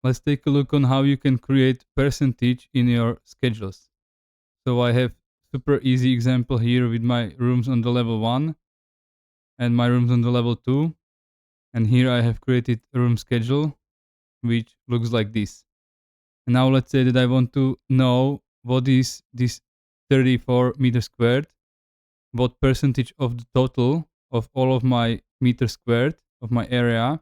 let's take a look on how you can create percentage in your schedules. So I have super easy example here with my rooms on the level 1 and my rooms on the level 2. And here I have created a room schedule, which looks like this. And now let's say that I want to know what is this 34 meters squared, what percentage of the total of all of my meters squared of my area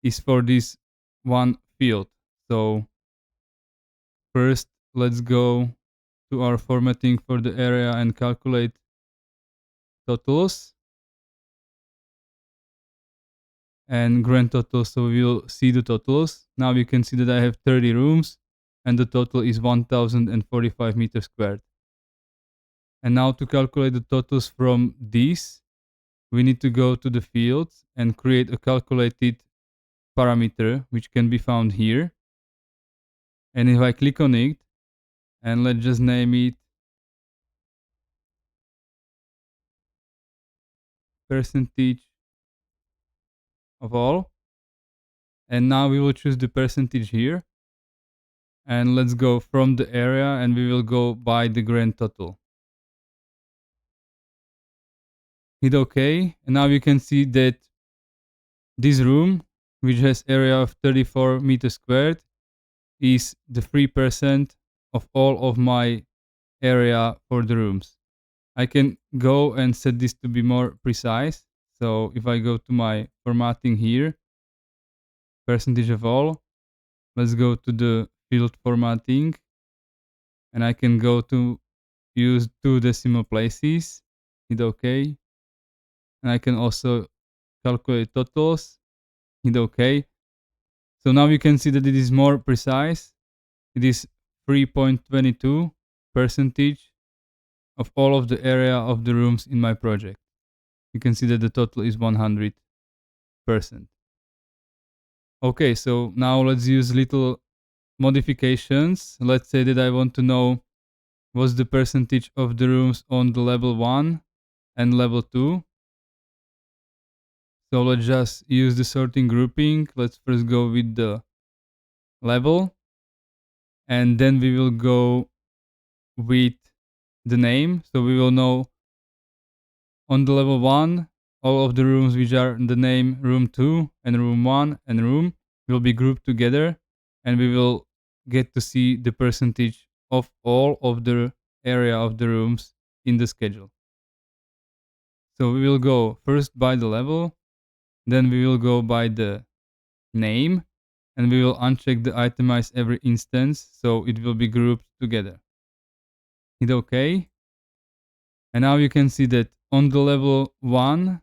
is for this one field. So first, let's go to our formatting for the area and calculate totals and grand total. So we will see the totals. Now you can see that I have 30 rooms and the total is 1045 meters squared. And now to calculate the totals from these, we need to go to the fields and create a calculated parameter, which can be found here. And if I click on it, and let's just name it percentage of all. And now we will choose the percentage here. And let's go from the area and we will go by the grand total. Hit OK. And now you can see that this room, which has area of 34 meters squared, is the 3% of all of my area for the rooms. I can go and set this to be more precise. So if I go to my formatting here, percentage of all, let's go to the field formatting and I can go to use 2 decimal places, hit OK. And I can also calculate totals, hit OK. So now you can see that it is more precise. It is 3.22% of all of the area of the rooms in my project. You can see that the total is 100%. Okay, so now let's use little modifications. Let's say that I want to know what's the percentage of the rooms on the level 1 and level 2. So let's just use the sorting grouping. Let's first go with the level. And then we will go with the name. So we will know on the level 1, all of the rooms which are in the name room 2 and room 1 and room will be grouped together. And we will get to see the percentage of all of the area of the rooms in the schedule. So we will go first by the level, then we will go by the name, and we will uncheck the itemize every instance so it will be grouped together. Hit OK. And now you can see that on the level 1,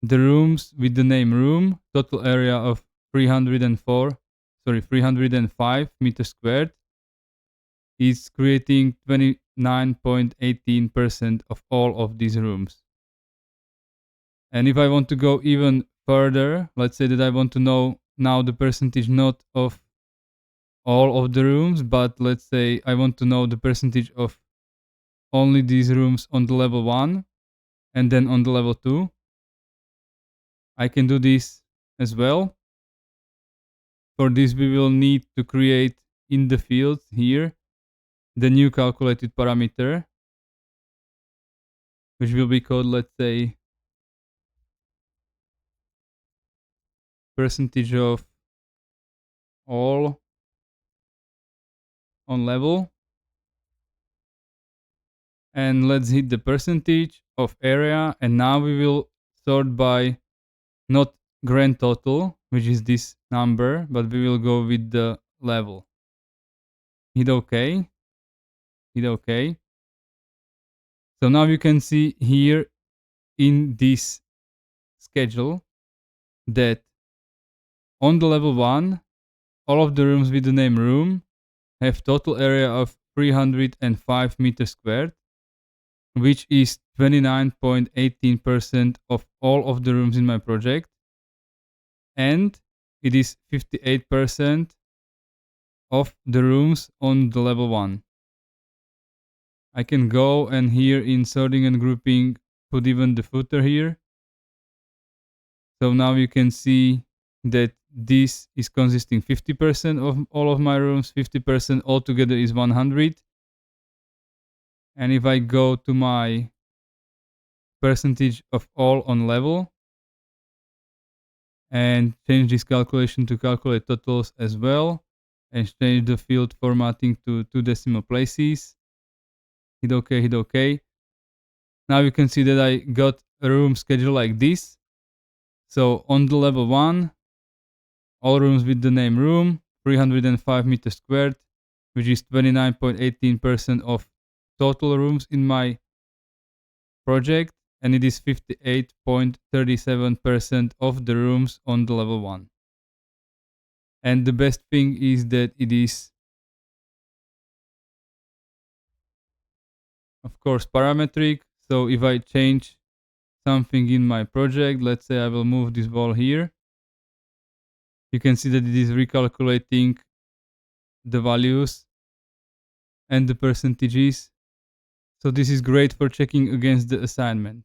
the rooms with the name room, total area of 305 meters squared, is creating 29.18% of all of these rooms. And if I want to go even further, let's say that I want to know now the percentage not of all of the rooms, but let's say I want to know the percentage of only these rooms on the level 1 and then on the level 2. I can do this as well. For this, we will need to create in the fields here the new calculated parameter, which will be called, let's say, percentage of all on level. And let's hit the percentage of area. And now we will sort by not grand total, which is this number, but we will go with the level. Hit OK. Hit OK. So now you can see here in this schedule that on the level 1, all of the rooms with the name room have total area of 305 meters squared, which is 29.18% of all of the rooms in my project. And it is 58% of the rooms on the level 1. I can go and here in sorting and grouping put even the footer here. So now you can see that this is consisting 50% of all of my rooms, 50% altogether is 100. And if I go to my percentage of all on level and change this calculation to calculate totals as well, and change the field formatting to 2 decimal places, hit OK, hit OK. Now you can see that I got a room schedule like this. So on the level 1, all rooms with the name room, 305 meters squared, which is 29.18% of total rooms in my project, and it is 58.37% of the rooms on the level 1. And the best thing is that it is, of course, parametric. So if I change something in my project, let's say I will move this wall here, you can see that it is recalculating the values and the percentages. So this is great for checking against the assignment.